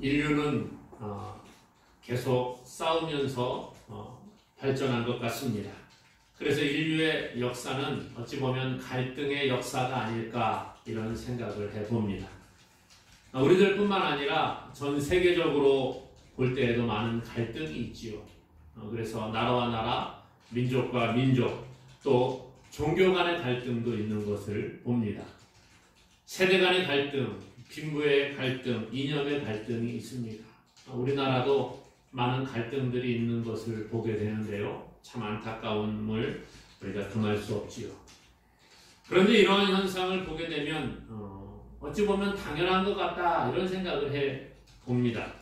인류는 계속 싸우면서 발전한 것 같습니다. 그래서 인류의 역사는 어찌 보면 갈등의 역사가 아닐까 이런 생각을 해봅니다. 우리들뿐만 아니라 전 세계적으로 볼 때에도 많은 갈등이 있지요. 그래서 나라와 나라, 민족과 민족, 또 종교 간의 갈등도 있는 것을 봅니다. 세대 간의 갈등, 빈부의 갈등, 이념의 갈등이 있습니다. 우리나라도 많은 갈등들이 있는 것을 보게 되는데요. 참 안타까움을 우리가 금할 수 없지요. 그런데 이러한 현상을 보게 되면 어찌 보면 당연한 것 같다 이런 생각을 해 봅니다.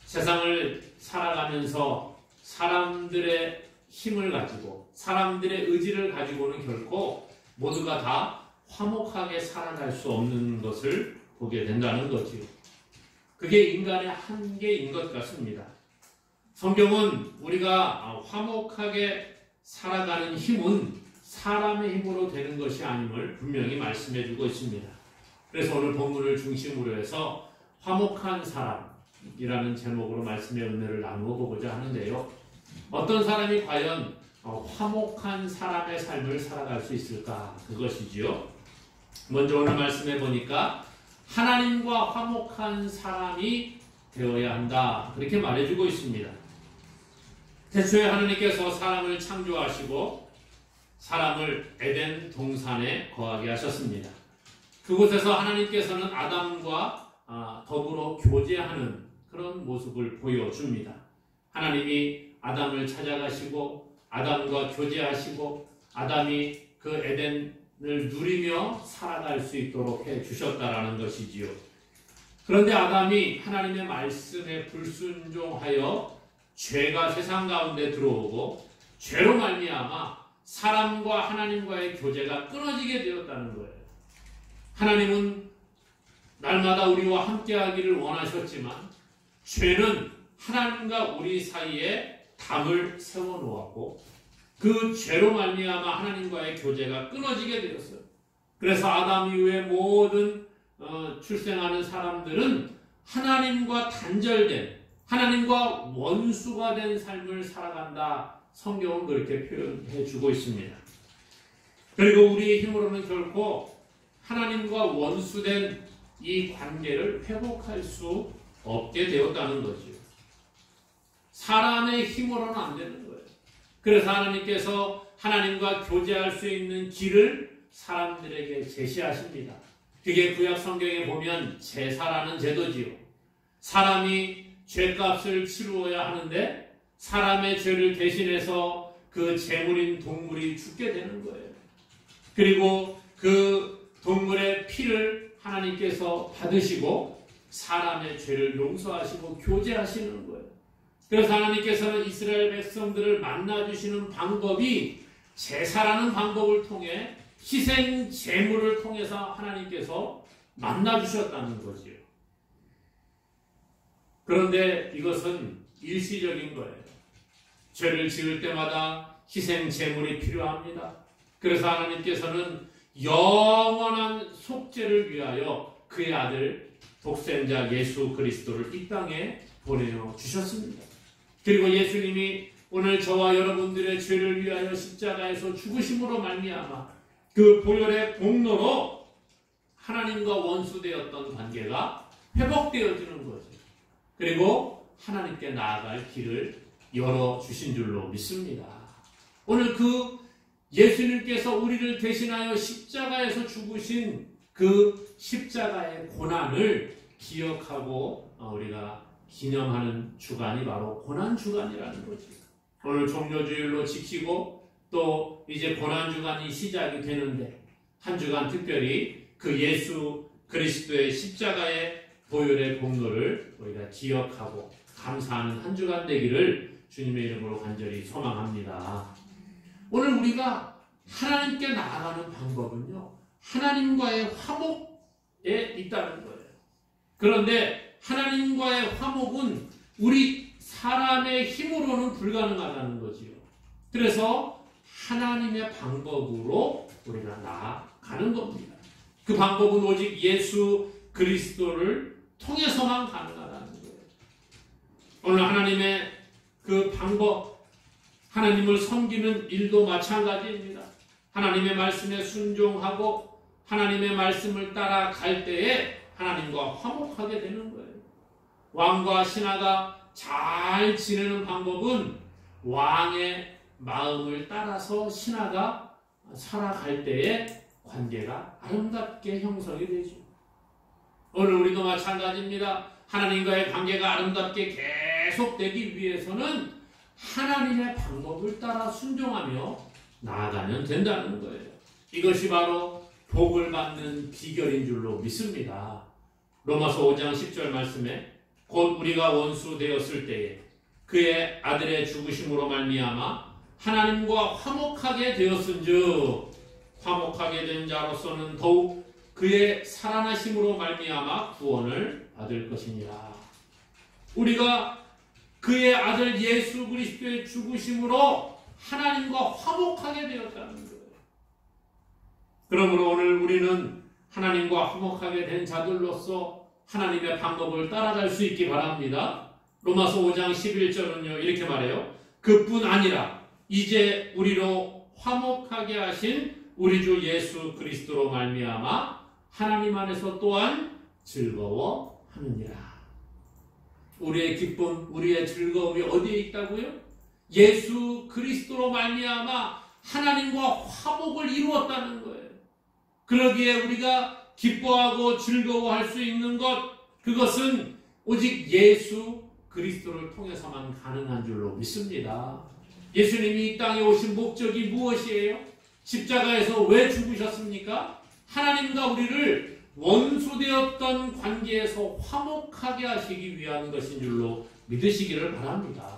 세상을 살아가면서 사람들의 힘을 가지고 사람들의 의지를 가지고는 결코 모두가 다 화목하게 살아갈 수 없는 것을 보게 된다는 거지요. 그게 인간의 한계인 것 같습니다. 성경은 우리가 화목하게 살아가는 힘은 사람의 힘으로 되는 것이 아님을 분명히 말씀해 주고 있습니다. 그래서 오늘 본문을 중심으로 해서 화목한 사람이라는 제목으로 말씀의 은혜를 나누어 보고자 하는데요. 어떤 사람이 과연 화목한 사람의 삶을 살아갈 수 있을까? 그것이지요. 먼저 오늘 말씀해 보니까 하나님과 화목한 사람이 되어야 한다. 그렇게 말해주고 있습니다. 태초에 하나님께서 사람을 창조하시고 사람을 에덴 동산에 거하게 하셨습니다. 그곳에서 하나님께서는 아담과 더불어 교제하는 그런 모습을 보여줍니다. 하나님이 아담을 찾아가시고 아담과 교제하시고 아담이 그 에덴을 누리며 살아갈 수 있도록 해주셨다라는 것이지요. 그런데 아담이 하나님의 말씀에 불순종하여 죄가 세상 가운데 들어오고 죄로 말미암아 사람과 하나님과의 교제가 끊어지게 되었다는 거예요. 하나님은 날마다 우리와 함께하기를 원하셨지만 죄는 하나님과 우리 사이에 담을 세워놓았고 그 죄로 말미암아 하나님과의 교제가 끊어지게 되었어요. 그래서 아담 이후에 모든 출생하는 사람들은 하나님과 단절된 하나님과 원수가 된 삶을 살아간다. 성경은 그렇게 표현해 주고 있습니다. 그리고 우리의 힘으로는 결코 하나님과 원수된 이 관계를 회복할 수 없게 되었다는 거죠. 사람의 힘으로는 안 되는 거예요. 그래서 하나님께서 하나님과 교제할 수 있는 길을 사람들에게 제시하십니다. 그게 구약 성경에 보면 제사라는 제도지요. 사람이 죄값을 치루어야 하는데 사람의 죄를 대신해서 그 제물인 동물이 죽게 되는 거예요. 그리고 그 동물의 피를 하나님께서 받으시고 사람의 죄를 용서하시고 교제하시는 거예요. 그래서 하나님께서는 이스라엘 백성들을 만나주시는 방법이 제사라는 방법을 통해 희생 제물을 통해서 하나님께서 만나주셨다는 거지요. 그런데 이것은 일시적인 거예요. 죄를 지을 때마다 희생 제물이 필요합니다. 그래서 하나님께서는 영원한 속죄를 위하여 그의 아들 독생자 예수 그리스도를 이 땅에 보내어 주셨습니다. 그리고 예수님이 오늘 저와 여러분들의 죄를 위하여 십자가에서 죽으심으로 말미암아 그 보혈의 공로로 하나님과 원수되었던 관계가 회복되어지는 거죠. 그리고 하나님께 나아갈 길을 열어주신 줄로 믿습니다. 오늘 그 예수님께서 우리를 대신하여 십자가에서 죽으신 그 십자가의 고난을 기억하고 우리가 기념하는 주간이 바로 고난주간이라는 거죠. 오늘 종료주일로 지키고 또 이제 고난주간이 시작이 되는데 한 주간 특별히 그 예수 그리스도의 십자가의 보혈의 공로를 우리가 기억하고 감사하는 한 주간 되기를 주님의 이름으로 간절히 소망합니다. 오늘 우리가 하나님께 나아가는 방법은요, 하나님과의 화목에 있다는 거예요. 그런데 하나님과의 화목은 우리 사람의 힘으로는 불가능하다는 거지요. 그래서 하나님의 방법으로 우리가 나아가는 겁니다. 그 방법은 오직 예수 그리스도를 통해서만 가능하다는 거예요. 오늘 하나님의 그 방법, 하나님을 섬기는 일도 마찬가지입니다. 하나님의 말씀에 순종하고 하나님의 말씀을 따라갈 때에 하나님과 화목하게 되는 거예요. 왕과 신하가 잘 지내는 방법은 왕의 마음을 따라서 신하가 살아갈 때에 관계가 아름답게 형성이 되죠. 오늘 우리도 마찬가지입니다. 하나님과의 관계가 아름답게 계속되기 위해서는 하나님의 방법을 따라 순종하며 나아가면 된다는 거예요. 이것이 바로 복을 받는 비결인 줄로 믿습니다. 로마서 5장 10절 말씀에 곧 우리가 원수 되었을 때에 그의 아들의 죽으심으로 말미암아 하나님과 화목하게 되었은즉 화목하게 된 자로서는 더욱 그의 살아나심으로 말미암아 구원을 받을 것이니라. 우리가 그의 아들 예수 그리스도의 죽으심으로 하나님과 화목하게 되었다는 거예요. 그러므로 오늘 우리는 하나님과 화목하게 된 자들로서 하나님의 방법을 따라갈 수 있기 바랍니다. 로마서 5장 11절은요 이렇게 말해요. 그뿐 아니라 이제 우리로 화목하게 하신 우리 주 예수 그리스도로 말미암아 하나님 안에서 또한 즐거워하느니라. 우리의 기쁨, 우리의 즐거움이 어디에 있다고요? 예수 그리스도로 말미암아 하나님과 화목을 이루었다는 거예요. 그러기에 우리가 기뻐하고 즐거워할 수 있는 것, 그것은 오직 예수 그리스도를 통해서만 가능한 줄로 믿습니다. 예수님이 이 땅에 오신 목적이 무엇이에요? 십자가에서 왜 죽으셨습니까? 하나님과 우리를 원수되었던 관계에서 화목하게 하시기 위한 것인 줄로 믿으시기를 바랍니다.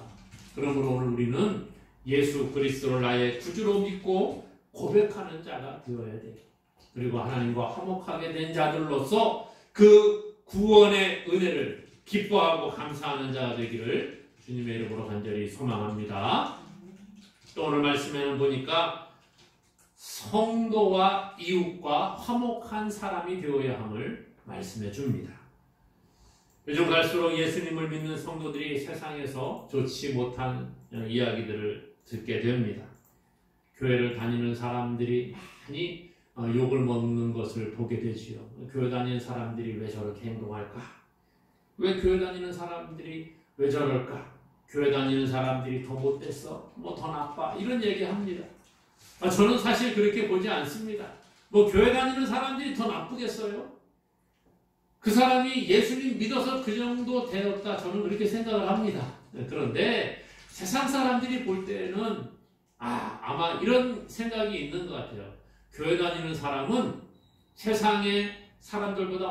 그러므로 오늘 우리는 예수 그리스도를 나의 구주로 믿고 고백하는 자가 되어야 돼요. 그리고 하나님과 화목하게 된 자들로서 그 구원의 은혜를 기뻐하고 감사하는 자가 되기를 주님의 이름으로 간절히 소망합니다. 또 오늘 말씀에는 보니까 성도와 이웃과 화목한 사람이 되어야 함을 말씀해 줍니다. 요즘 갈수록 예수님을 믿는 성도들이 세상에서 좋지 못한 이야기들을 듣게 됩니다. 교회를 다니는 사람들이 많이 욕을 먹는 것을 보게 되지요. 교회 다니는 사람들이 왜 저렇게 행동할까? 왜 교회 다니는 사람들이 왜 저럴까? 교회 다니는 사람들이 더 못됐어? 뭐 더 나빠? 이런 얘기합니다. 저는 사실 그렇게 보지 않습니다. 뭐 교회 다니는 사람들이 더 나쁘겠어요? 그 사람이 예수님 믿어서 그 정도 되었다, 저는 그렇게 생각을 합니다. 그런데 세상 사람들이 볼 때는 아마 이런 생각이 있는 것 같아요. 교회 다니는 사람은 세상의 사람들보다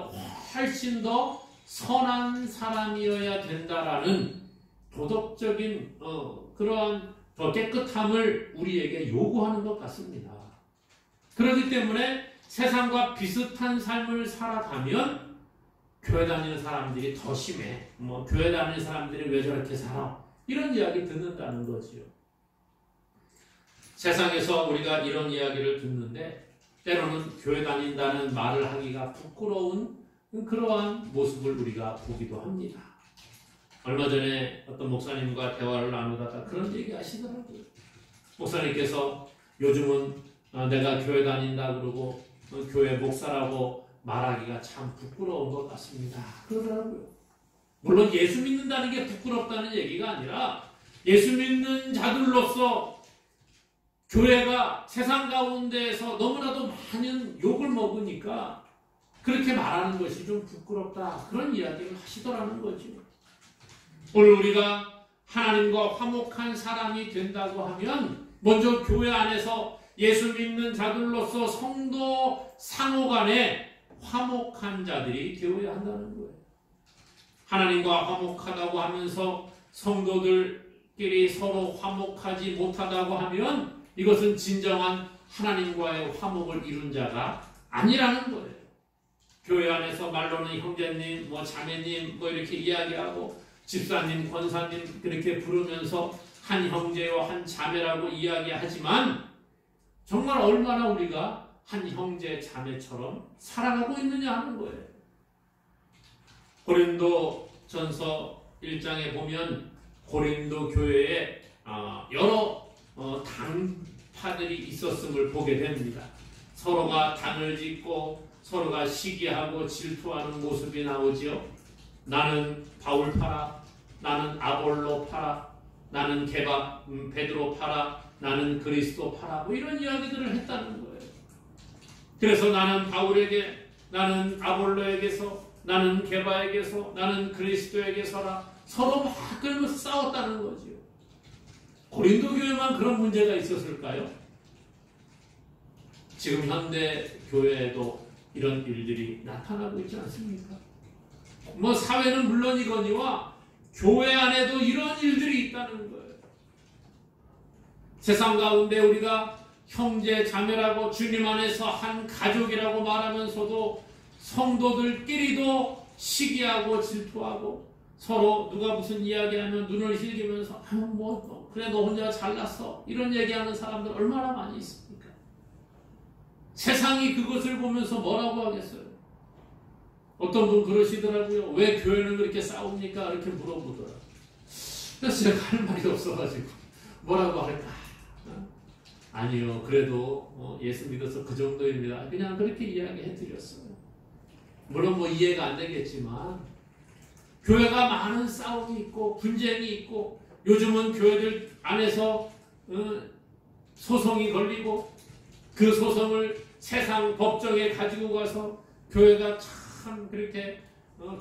훨씬 더 선한 사람이어야 된다라는 도덕적인 그러한 더 깨끗함을 우리에게 요구하는 것 같습니다. 그렇기 때문에 세상과 비슷한 삶을 살아가면 교회 다니는 사람들이 더 심해. 교회 다니는 사람들이 왜 저렇게 살아? 이런 이야기 듣는다는 거지요. 세상에서 우리가 이런 이야기를 듣는데 때로는 교회 다닌다는 말을 하기가 부끄러운 그러한 모습을 우리가 보기도 합니다. 얼마 전에 어떤 목사님과 대화를 나누다가 그런 얘기 하시더라고요. 목사님께서 요즘은 내가 교회 다닌다 그러고 교회 목사라고 말하기가 참 부끄러운 것 같습니다. 그러더라고요. 물론 예수 믿는다는 게 부끄럽다는 얘기가 아니라 예수 믿는 자들로서 교회가 세상 가운데에서 너무나도 많은 욕을 먹으니까 그렇게 말하는 것이 좀 부끄럽다. 그런 이야기를 하시더라는 거죠. 오늘 우리가 하나님과 화목한 사람이 된다고 하면 먼저 교회 안에서 예수 믿는 자들로서 성도 상호 간에 화목한 자들이 되어야 한다는 거예요. 하나님과 화목하다고 하면서 성도들끼리 서로 화목하지 못하다고 하면 이것은 진정한 하나님과의 화목을 이룬 자가 아니라는 거예요. 교회 안에서 말로는 형제님, 자매님 이렇게 이야기하고 집사님, 권사님 그렇게 부르면서 한 형제와 한 자매라고 이야기하지만 정말 얼마나 우리가 한 형제, 자매처럼 살아가고 있느냐 하는 거예요. 고린도전서 1장에 보면 고린도 교회에 여러 당파들이 있었음을 보게 됩니다. 서로가 당을 짓고 서로가 시기하고 질투하는 모습이 나오지요. 나는 바울 파라, 나는 아볼로 파라, 나는 베드로 파라, 나는 그리스도 파라, 뭐 이런 이야기들을 했다는 거예요. 그래서 나는 바울에게, 나는 아볼로에게서, 나는 게바에게서, 나는 그리스도에게서라 서로 막 그러면서 싸웠다는 거지요. 고린도 교회만 그런 문제가 있었을까요? 지금 현대 교회에도 이런 일들이 나타나고 있지 않습니까? 뭐 사회는 물론이거니와 교회 안에도 이런 일들이 있다는 거예요. 세상 가운데 우리가 형제 자매라고 주님 안에서 한 가족이라고 말하면서도 성도들끼리도 시기하고 질투하고 서로 누가 무슨 이야기하면 눈을 흘리면서 그래 너 혼자 잘났어 이런 얘기하는 사람들 얼마나 많이 있습니까? 세상이 그것을 보면서 뭐라고 하겠어요? 어떤 분 그러시더라고요. 왜 교회는 그렇게 싸웁니까? 이렇게 물어보더라고요. 그래서 제가 할 말이 없어가지고 뭐라고 할까? 아니요, 그래도 예수 믿어서 그 정도입니다. 그냥 그렇게 이야기해드렸어요. 물론 뭐 이해가 안 되겠지만 교회가 많은 싸움이 있고 분쟁이 있고 요즘은 교회들 안에서 소송이 걸리고 그 소송을 세상 법정에 가지고 가서 교회가 참 그렇게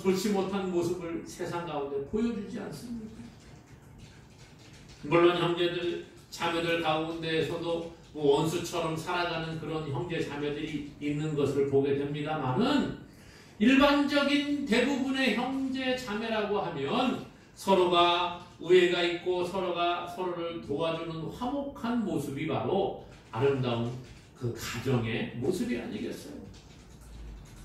좋지 못한 모습을 세상 가운데 보여주지 않습니까? 물론 형제들 자매들 가운데에서도 원수처럼 살아가는 그런 형제 자매들이 있는 것을 보게 됩니다만은 일반적인 대부분의 형제 자매라고 하면 서로가 우애가 있고 서로가 서로를 도와주는 화목한 모습이 바로 아름다운 그 가정의 모습이 아니겠어요?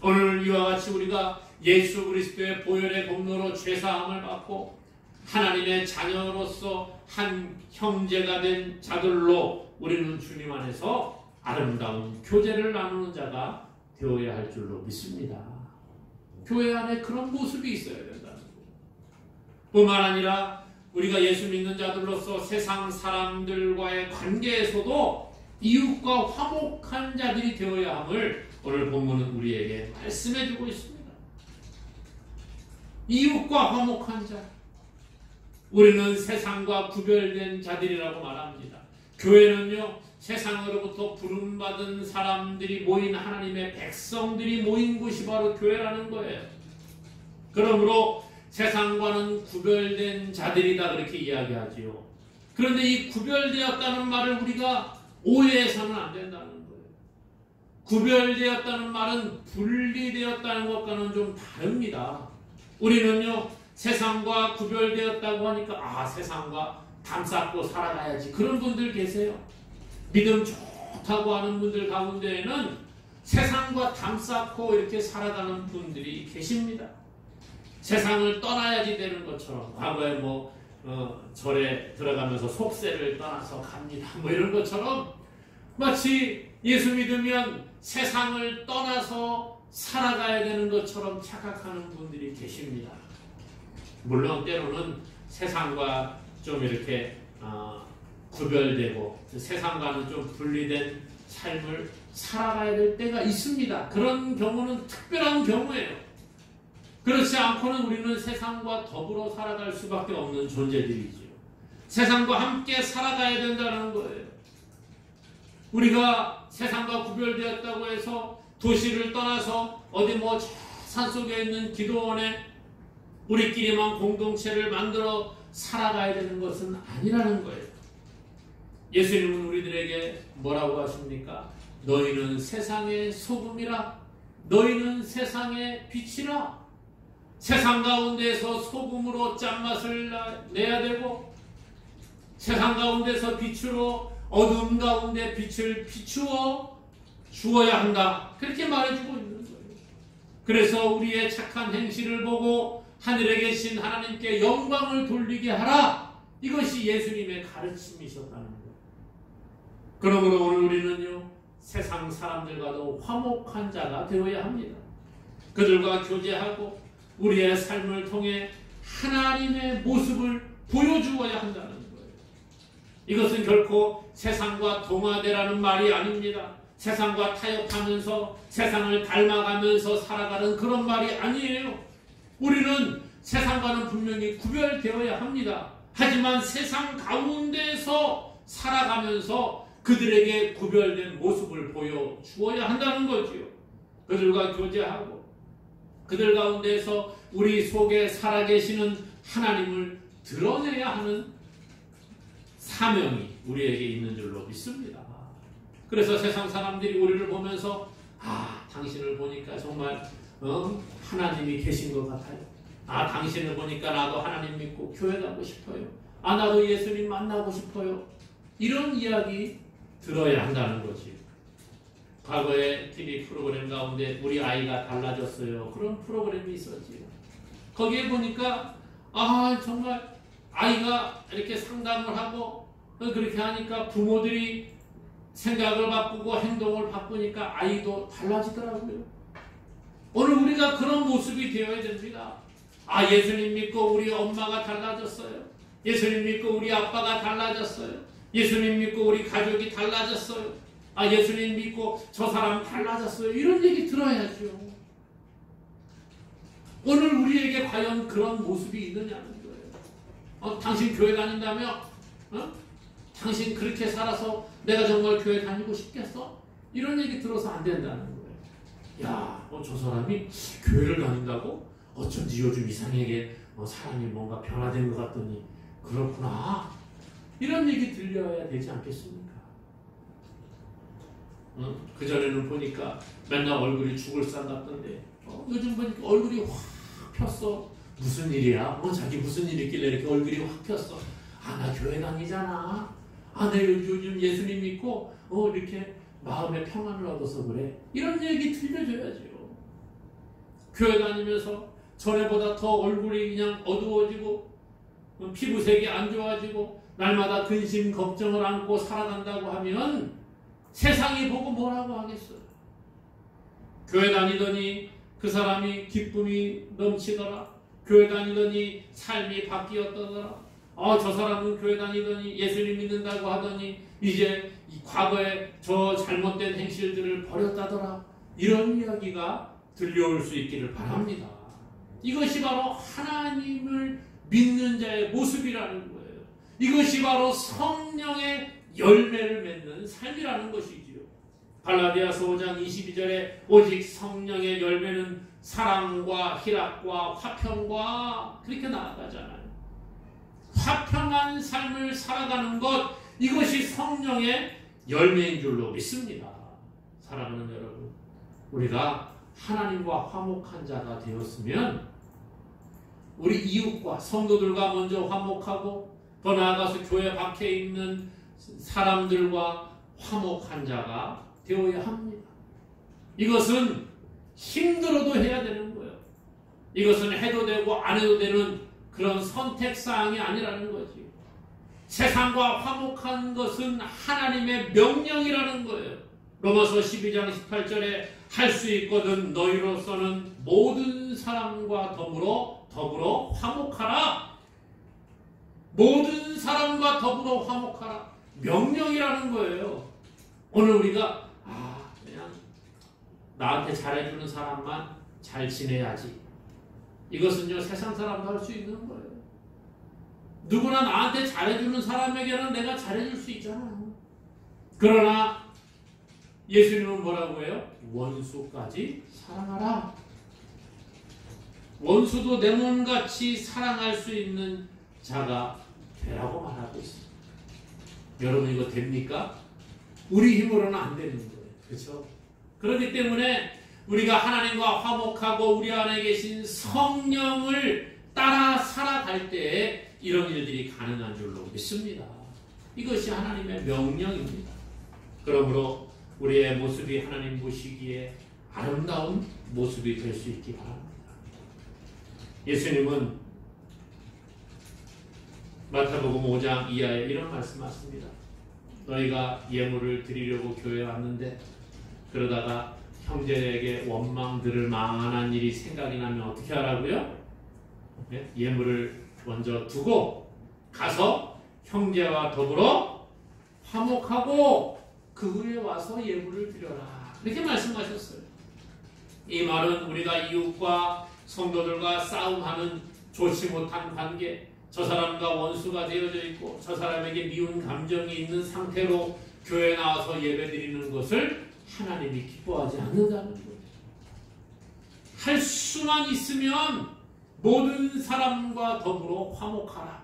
오늘 이와 같이 우리가 예수 그리스도의 보혈의 공로로 죄사함을 받고 하나님의 자녀로서 한 형제가 된 자들로 우리는 주님 안에서 아름다운 교제를 나누는 자가 되어야 할 줄로 믿습니다. 교회 안에 그런 모습이 있어야 된다는 거예요. 뿐만 아니라 우리가 예수 믿는 자들로서 세상 사람들과의 관계에서도 이웃과 화목한 자들이 되어야 함을 오늘 본문은 우리에게 말씀해 주고 있습니다. 이웃과 화목한 자. 우리는 세상과 구별된 자들이라고 말합니다. 교회는요, 세상으로부터 부름받은 사람들이 모인 하나님의 백성들이 모인 곳이 바로 교회라는 거예요. 그러므로 세상과는 구별된 자들이다 그렇게 이야기하지요. 그런데 이 구별되었다는 말을 우리가 오해해서는 안 된다는 거예요. 구별되었다는 말은 분리되었다는 것과는 좀 다릅니다. 우리는요, 세상과 구별되었다고 하니까 세상과 담쌓고 살아가야지 그런 분들 계세요. 믿음 좋다고 하는 분들 가운데에는 세상과 담쌓고 이렇게 살아가는 분들이 계십니다. 세상을 떠나야지 되는 것처럼 과거에 절에 들어가면서 속세를 떠나서 갑니다 뭐 이런 것처럼 마치 예수 믿으면 세상을 떠나서 살아가야 되는 것처럼 착각하는 분들이 계십니다. 물론 때로는 세상과 좀 이렇게 구별되고 세상과는 좀 분리된 삶을 살아가야 될 때가 있습니다. 그런 경우는 특별한 경우예요. 그렇지 않고는 우리는 세상과 더불어 살아갈 수밖에 없는 존재들이죠. 세상과 함께 살아가야 된다는 거예요. 우리가 세상과 구별되었다고 해서 도시를 떠나서 어디 산속에 있는 기도원에 우리끼리만 공동체를 만들어 살아가야 되는 것은 아니라는 거예요. 예수님은 우리들에게 뭐라고 하십니까? 너희는 세상의 소금이라, 너희는 세상의 빛이라. 세상 가운데서 소금으로 짠맛을 내야 되고 세상 가운데서 빛으로 어두움 가운데 빛을 비추어 주어야 한다. 그렇게 말해주고 있는 거예요. 그래서 우리의 착한 행실을 보고 하늘에 계신 하나님께 영광을 돌리게 하라. 이것이 예수님의 가르침이셨다는 거예요. 그러므로 오늘 우리는요, 세상 사람들과도 화목한 자가 되어야 합니다. 그들과 교제하고 우리의 삶을 통해 하나님의 모습을 보여주어야 한다는 거예요. 이것은 결코 세상과 동화되라는 말이 아닙니다. 세상과 타협하면서 세상을 닮아가면서 살아가는 그런 말이 아니에요. 우리는 세상과는 분명히 구별되어야 합니다. 하지만 세상 가운데서 살아가면서 그들에게 구별된 모습을 보여주어야 한다는 거지요. 그들과 교제하고 그들 가운데서 우리 속에 살아계시는 하나님을 드러내야 하는 사명이 우리에게 있는 줄로 믿습니다. 그래서 세상 사람들이 우리를 보면서 당신을 보니까 정말 하나님이 계신 것 같아요. 당신을 보니까 나도 하나님 믿고 교회 가고 싶어요. 나도 예수님 만나고 싶어요. 이런 이야기 들어야 한다는 거지. 과거에 TV 프로그램 가운데 우리 아이가 달라졌어요. 그런 프로그램이 있었지요. 거기에 보니까 정말 아이가 이렇게 상담을 하고 그렇게 하니까 부모들이 생각을 바꾸고 행동을 바꾸니까 아이도 달라지더라고요. 오늘 우리가 그런 모습이 되어야 됩니다. 예수님 믿고 우리 엄마가 달라졌어요. 예수님 믿고 우리 아빠가 달라졌어요. 예수님 믿고 우리 가족이 달라졌어요. 예수님 믿고 저 사람 달라졌어요. 이런 얘기 들어야죠. 오늘 우리에게 과연 그런 모습이 있느냐는 거예요. 당신 교회 다닌다며? 당신 그렇게 살아서 내가 정말 교회 다니고 싶겠어? 이런 얘기 들어서 안 된다는 거예요. 저 사람이 교회를 다닌다고? 어쩐지 요즘 이상하게 사람이 뭔가 변화된 것 같더니 그렇구나. 이런 얘기 들려야 되지 않겠습니까? 그전에는 보니까 맨날 얼굴이 죽을 상 같던데 요즘 보니까 얼굴이 확 폈어. 무슨 일이야? 자기 무슨 일이 있길래 이렇게 얼굴이 확 폈어. 나 교회 다니잖아. 내 요즘 예수님 믿고 이렇게 마음의 평안을 얻어서 그래. 이런 얘기 들려줘야죠. 교회 다니면서 전에보다 더 얼굴이 그냥 어두워지고 피부색이 안 좋아지고 날마다 근심 걱정을 안고 살아간다고 하면 세상이 보고 뭐라고 하겠어요. 교회 다니더니 그 사람이 기쁨이 넘치더라. 교회 다니더니 삶이 바뀌었더라. 저 사람은 교회 다니더니 예수님 믿는다고 하더니 이제 과거에 저 잘못된 행실들을 버렸다더라. 이런 이야기가 들려올 수 있기를 바랍니다. 이것이 바로 하나님을 믿는 자의 모습이라는 거예요. 이것이 바로 성령의 열매를 맺는 삶이라는 것이지요. 갈라디아서 5장 22절에 오직 성령의 열매는 사랑과 희락과 화평과 그렇게 나아가잖아요. 화평한 삶을 살아가는 것, 이것이 성령의 열매인 줄로 믿습니다. 사랑하는 여러분, 우리가 하나님과 화목한 자가 되었으면 우리 이웃과 성도들과 먼저 화목하고 더 나아가서 교회 밖에 있는 사람들과 화목한 자가 되어야 합니다. 이것은 힘들어도 해야 되는 거예요. 이것은 해도 되고 안 해도 되는 그런 선택사항이 아니라는 거지. 세상과 화목한 것은 하나님의 명령이라는 거예요. 로마서 12장 18절에 할 수 있거든 너희로서는 모든 사람과 더불어 화목하라. 모든 사람과 더불어 화목하라. 명령이라는 거예요. 오늘 우리가 그냥 나한테 잘해주는 사람만 잘 지내야지. 이것은요 세상 사람도 할 수 있는 거예요. 누구나 나한테 잘해주는 사람에게는 내가 잘해줄 수 있잖아요. 그러나 예수님은 뭐라고 해요? 원수까지 사랑하라. 원수도 내 몸같이 사랑할 수 있는 자가 되라고 말하고 있습니다. 여러분 이거 됩니까? 우리 힘으로는 안 되는 거예요. 그렇죠? 그렇기 때문에 우리가 하나님과 화목하고 우리 안에 계신 성령을 따라 살아갈 때에 이런 일들이 가능한 줄로 믿습니다. 이것이 하나님의 명령입니다. 그러므로 우리의 모습이 하나님 보시기에 아름다운 모습이 될 수 있기 바랍니다. 예수님은 마태복음 5장 이하에 이런 말씀하십니다. 너희가 예물을 드리려고 교회에 왔는데 그러다가 형제에게 원망 들을 만한 일이 생각이 나면 어떻게 하라고요? 예물을 먼저 두고 가서 형제와 더불어 화목하고 그 후에 와서 예물을 드려라. 이렇게 말씀하셨어요. 이 말은 우리가 이웃과 성도들과 싸움하는 좋지 못한 관계, 저 사람과 원수가 되어져 있고 저 사람에게 미운 감정이 있는 상태로 교회에 나와서 예배드리는 것을 하나님이 기뻐하지 않는다는 거예요. 할 수만 있으면 모든 사람과 더불어 화목하라.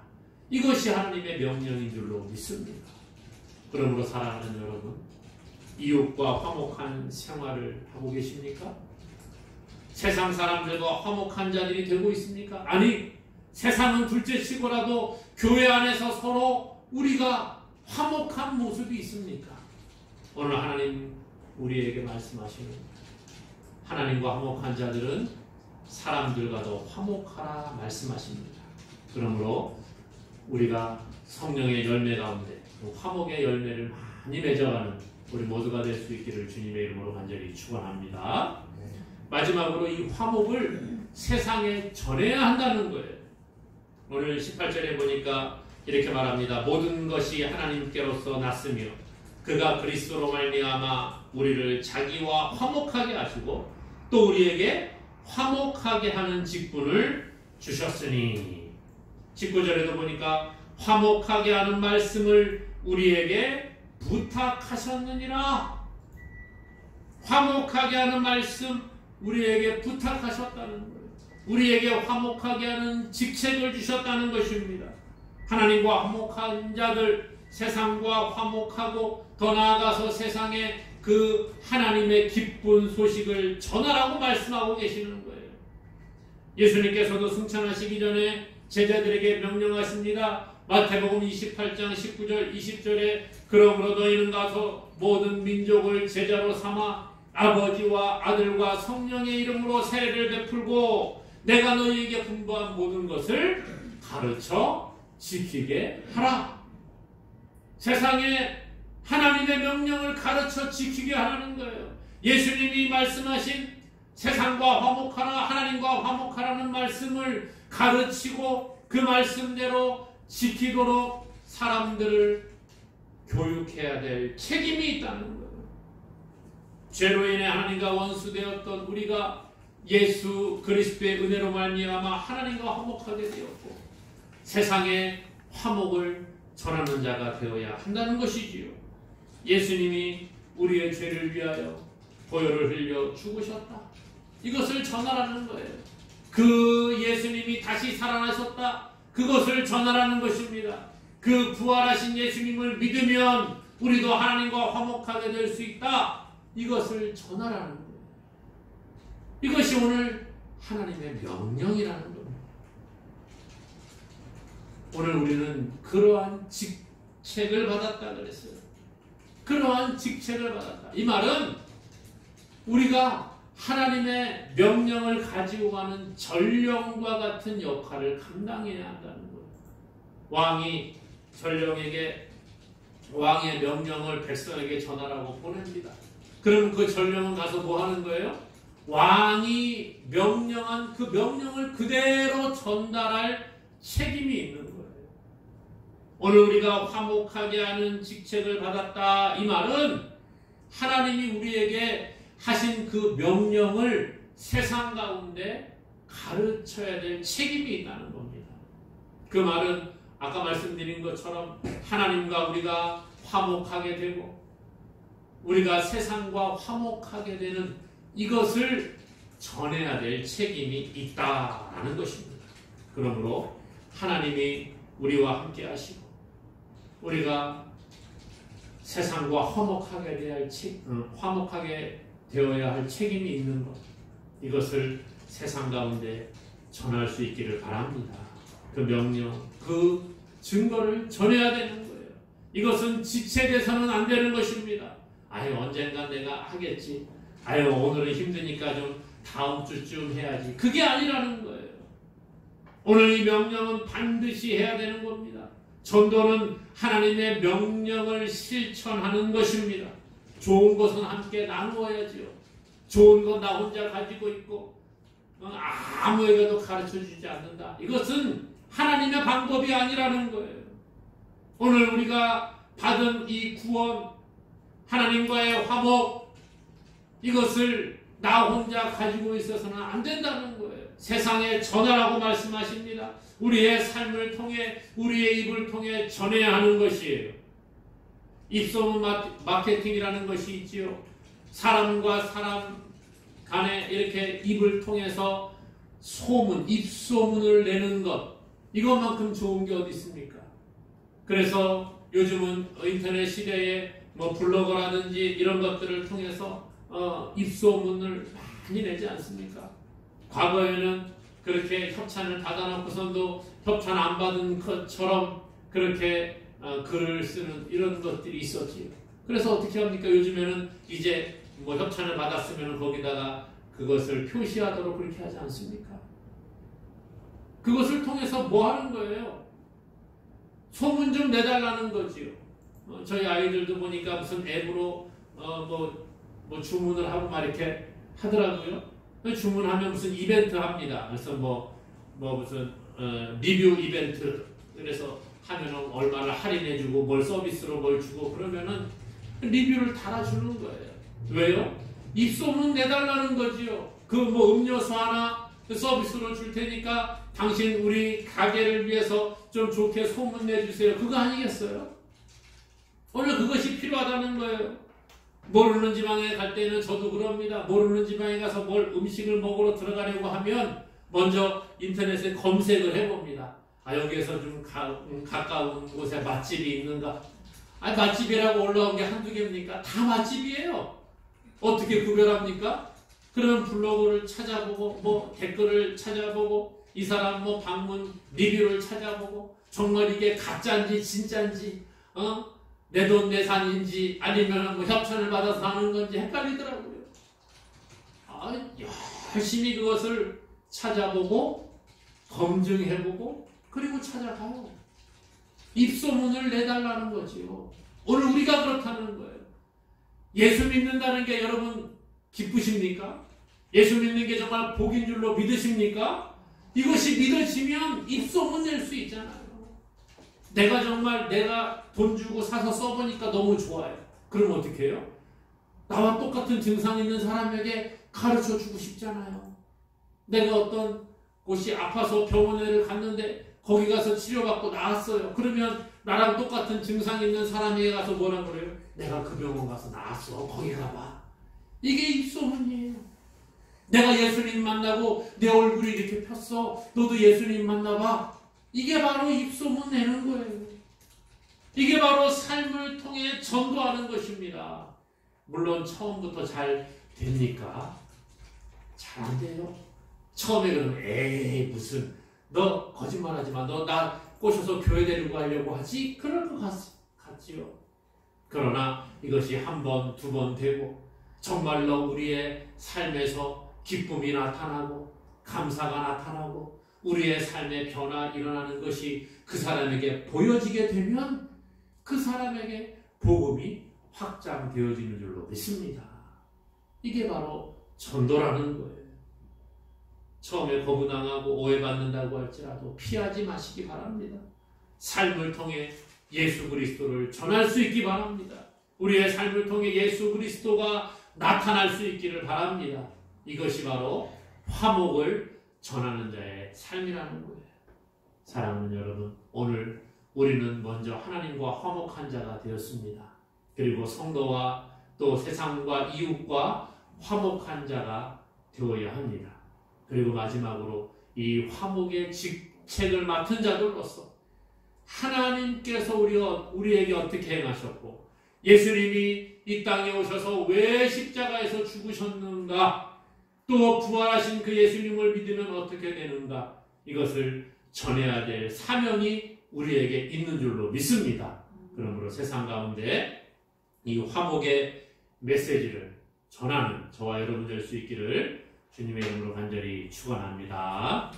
이것이 하나님의 명령인 줄로 믿습니다. 그러므로 사랑하는 여러분, 이웃과 화목한 생활을 하고 계십니까? 세상 사람들과 화목한 자들이 되고 있습니까? 아니, 세상은 둘째치고라도 교회 안에서 서로 우리가 화목한 모습이 있습니까? 오늘 하나님 우리에게 말씀하시는 하나님과 화목한 자들은 사람들과도 화목하라 말씀하십니다. 그러므로 우리가 성령의 열매 가운데 화목의 열매를 많이 맺어가는 우리 모두가 될 수 있기를 주님의 이름으로 간절히 축원합니다. 마지막으로 이 화목을 세상에 전해야 한다는 거예요. 오늘 18절에 보니까 이렇게 말합니다. 모든 것이 하나님께로서 났으며 그가 그리스도로 말미암아 우리를 자기와 화목하게 하시고 또 우리에게 화목하게 하는 직분을 주셨으니 19절에도 보니까 화목하게 하는 말씀을 우리에게 부탁하셨느니라. 화목하게 하는 말씀 우리에게 부탁하셨다는 거예요. 우리에게 화목하게 하는 직책을 주셨다는 것입니다. 하나님과 화목한 자들, 세상과 화목하고 더 나아가서 세상에 그 하나님의 기쁜 소식을 전하라고 말씀하고 계시는 거예요. 예수님께서도 승천하시기 전에 제자들에게 명령하십니다. 마태복음 28장 19절 20절에 그러므로 너희는 가서 모든 민족을 제자로 삼아 아버지와 아들과 성령의 이름으로 세례를 베풀고 내가 너희에게 분부한 모든 것을 가르쳐 지키게 하라. 세상에 하나님의 명령을 가르쳐 지키게 하라는 거예요. 예수님이 말씀하신 세상과 화목하라, 하나님과 화목하라는 말씀을 가르치고 그 말씀대로 지키도록 사람들을 교육해야 될 책임이 있다는 거예요. 죄로 인해 하나님과 원수되었던 우리가 예수 그리스도의 은혜로 말미암아 하나님과 화목하게 되었고 세상에 화목을 전하는 자가 되어야 한다는 것이지요. 예수님이 우리의 죄를 위하여 보혈을 흘려 죽으셨다. 이것을 전하라는 거예요. 그 예수님이 다시 살아나셨다. 그것을 전하라는 것입니다. 그 부활하신 예수님을 믿으면 우리도 하나님과 화목하게 될 수 있다. 이것을 전하라는 거예요. 이것이 오늘 하나님의 명령이라는 겁니다. 오늘 우리는 그러한 직책을 받았다 그랬어요. 그러한 직책을 받았다. 이 말은 우리가 하나님의 명령을 가지고 가는 전령과 같은 역할을 감당해야 한다는 거예요. 왕이 전령에게 왕의 명령을 백성에게 전하라고 보냅니다. 그럼 그 전령은 가서 뭐 하는 거예요? 왕이 명령한 그 명령을 그대로 전달할 책임이 있는 거예요. 오늘 우리가 화목하게 하는 직책을 받았다. 이 말은 하나님이 우리에게 하신 그 명령을 세상 가운데 가르쳐야 될 책임이 있다는 겁니다. 그 말은 아까 말씀드린 것처럼 하나님과 우리가 화목하게 되고 우리가 세상과 화목하게 되는 이것을 전해야 될 책임이 있다라는 것입니다. 그러므로 하나님이 우리와 함께 하시고 우리가 세상과 화목하게 되어야 할 책임이 있는 것, 이것을 세상 가운데 전할 수 있기를 바랍니다. 그 명령, 그 증거를 전해야 되는 거예요. 이것은 지체돼서는 안 되는 것입니다. 아유, 언젠간 내가 하겠지. 아유, 오늘은 힘드니까 좀 다음 주쯤 해야지. 그게 아니라는 거예요. 오늘 이 명령은 반드시 해야 되는 겁니다. 전도는 하나님의 명령을 실천하는 것입니다. 좋은 것은 함께 나누어야지요. 좋은 건 나 혼자 가지고 있고 아무에게도 가르쳐주지 않는다. 이것은 하나님의 방법이 아니라는 거예요. 오늘 우리가 받은 이 구원, 하나님과의 화목, 이것을 나 혼자 가지고 있어서는 안 된다는 거예요. 세상에 전하라고 말씀하십니다. 우리의 삶을 통해, 우리의 입을 통해 전해야 하는 것이에요. 입소문 마케팅이라는 것이 있지요. 사람과 사람 간에 이렇게 입을 통해서 소문, 입소문을 내는 것, 이것만큼 좋은 게 어디 있습니까? 그래서 요즘은 인터넷 시대에 뭐 블로거라든지 이런 것들을 통해서 입소문을 많이 내지 않습니까? 과거에는 그렇게 협찬을 받아놓고선도 협찬 안 받은 것처럼 그렇게 글을 쓰는 이런 것들이 있었지요. 그래서 어떻게 합니까? 요즘에는 이제 뭐 협찬을 받았으면 거기다가 그것을 표시하도록 그렇게 하지 않습니까? 그것을 통해서 뭐 하는 거예요? 소문 좀 내달라는 거지요. 저희 아이들도 보니까 무슨 앱으로 뭐 주문을 하고 막 이렇게 하더라고요. 주문하면 무슨 이벤트 합니다. 그래서 무슨 리뷰 이벤트, 그래서 하면은 얼마를 할인해주고 뭘 서비스로 뭘 주고 그러면은 리뷰를 달아주는 거예요. 왜요? 입소문 내달라는 거지요. 그 뭐 음료수 하나 서비스로 줄 테니까 당신 우리 가게를 위해서 좀 좋게 소문 내주세요. 그거 아니겠어요? 오늘 그것이 필요하다는 거예요. 모르는 지방에 갈 때는 저도 그럽니다. 모르는 지방에 가서 뭘 음식을 먹으러 들어가려고 하면 먼저 인터넷에 검색을 해봅니다. 여기에서 좀 가까운 곳에 맛집이 있는가? 맛집이라고 올라온 게 한두 개입니까? 다 맛집이에요. 어떻게 구별합니까? 그러면 블로그를 찾아보고 뭐 댓글을 찾아보고 이 사람 뭐 방문 리뷰를 찾아보고 정말 이게 가짜인지 진짜인지 내돈내산인지 아니면 뭐 협찬을 받아서 하는 건지 헷갈리더라고요. 열심히 그것을 찾아보고 검증해보고 그리고 찾아가요. 입소문을 내달라는 거지요. 오늘 우리가 그렇다는 거예요. 예수 믿는다는 게 여러분 기쁘십니까? 예수 믿는 게 정말 복인 줄로 믿으십니까? 이것이 믿어지면 입소문 낼 수 있잖아요. 내가 돈 주고 사서 써보니까 너무 좋아요. 그럼 어떻게 해요? 나와 똑같은 증상 있는 사람에게 가르쳐 주고 싶잖아요. 내가 어떤 곳이 아파서 병원에 갔는데 거기 가서 치료받고 나았어요. 그러면 나랑 똑같은 증상 있는 사람에게 가서 뭐라 그래요? 내가 그 병원 가서 나았어. 거기 가봐. 이게 입소문이에요. 내가 예수님 만나고 내 얼굴이 이렇게 폈어. 너도 예수님 만나봐. 이게 바로 입소문 내는 거예요. 이게 바로 삶을 통해 전도하는 것입니다. 물론 처음부터 잘 됩니까? 잘 안 돼요. 처음에 그러면 에이 무슨 너 거짓말하지 마. 너 나 꼬셔서 교회 데리고 가려고 하지? 그럴 것 같지요. 그러나 이것이 한 번, 두 번 되고 정말로 우리의 삶에서 기쁨이 나타나고 감사가 나타나고 우리의 삶의 변화 일어나는 것이 그 사람에게 보여지게 되면 그 사람에게 복음이 확장되어지는 줄로 믿습니다. 이게 바로 전도라는 거예요. 처음에 거부당하고 오해받는다고 할지라도 피하지 마시기 바랍니다. 삶을 통해 예수 그리스도를 전할 수 있기 바랍니다. 우리의 삶을 통해 예수 그리스도가 나타날 수 있기를 바랍니다. 이것이 바로 화목을 전하는 자의 삶이라는 거예요. 사랑하는 여러분, 오늘 우리는 먼저 하나님과 화목한 자가 되었습니다. 그리고 성도와 또 세상과 이웃과 화목한 자가 되어야 합니다. 그리고 마지막으로 이 화목의 직책을 맡은 자들로서 하나님께서 우리에게 어떻게 행하셨고 예수님이 이 땅에 오셔서 왜 십자가에서 죽으셨는가, 또 부활하신 그 예수님을 믿으면 어떻게 되는가, 이것을 전해야 될 사명이 우리에게 있는 줄로 믿습니다. 그러므로 세상 가운데 이 화목의 메시지를 전하는 저와 여러분 될 수 있기를 주님의 이름으로 간절히 축원합니다.